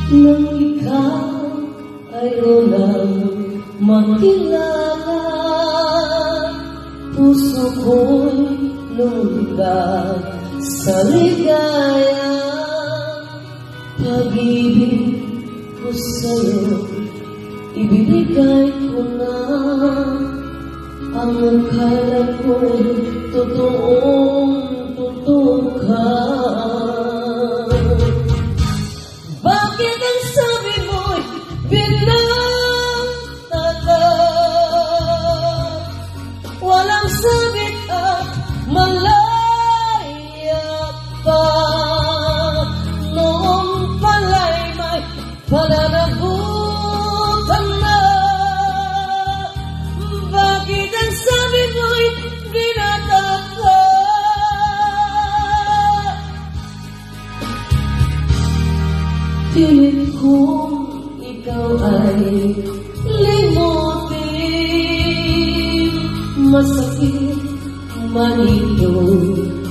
Nang ikaw ay walang makilala, puso ko'y lumigay sa ligaya. Pag-ibig ko sa'yo, ibinigay ko na. Ang akala ko'y totoong totoo ka. Bakit ang sabi mo'y binatata? Walang sabit at malaya pa. Noong pala'y may pananagutan na. Bakit ang sabi mo'y binatata? Pilit kong ikaw ay limutin. Masakit man ito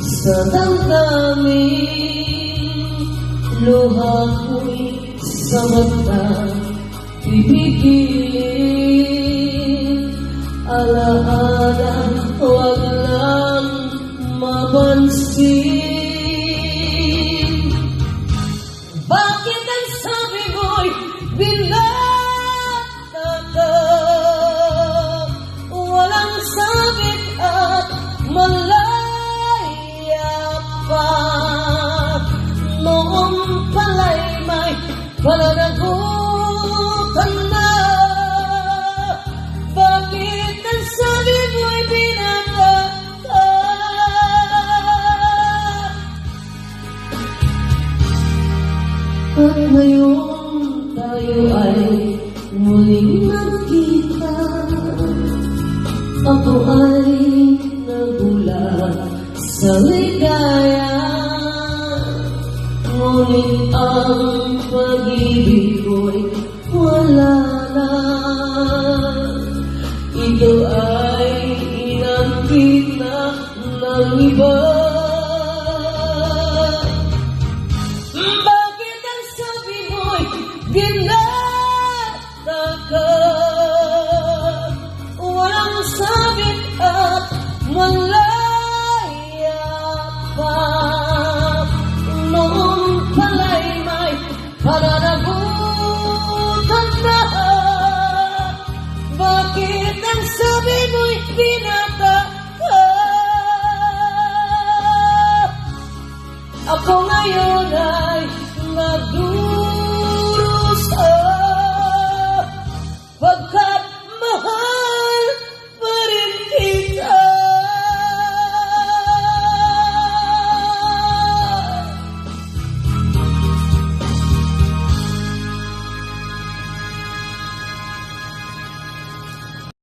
sa damdamin. Luha ko'y sa mata pipigilin. Alaala, huwag lang mapansin. Bakit ang sabi mo'y binatata? Walang sabit at malaya pa. Noong pala'y may pananagutan na. Bakit ang sabi mo'y binatata? At ngayon tayo ay muling nagkita. Ako ay nagulat sa ligaya. Ngunit ang pag-ibig ko'y wala na. Ito ay inangkin na ng iba. Bakit ang sabi mo'y binataka? Walang sabit at malaya pa. Noong pala'y may pananagutan na. Bakit ang sabi mo'y binataka?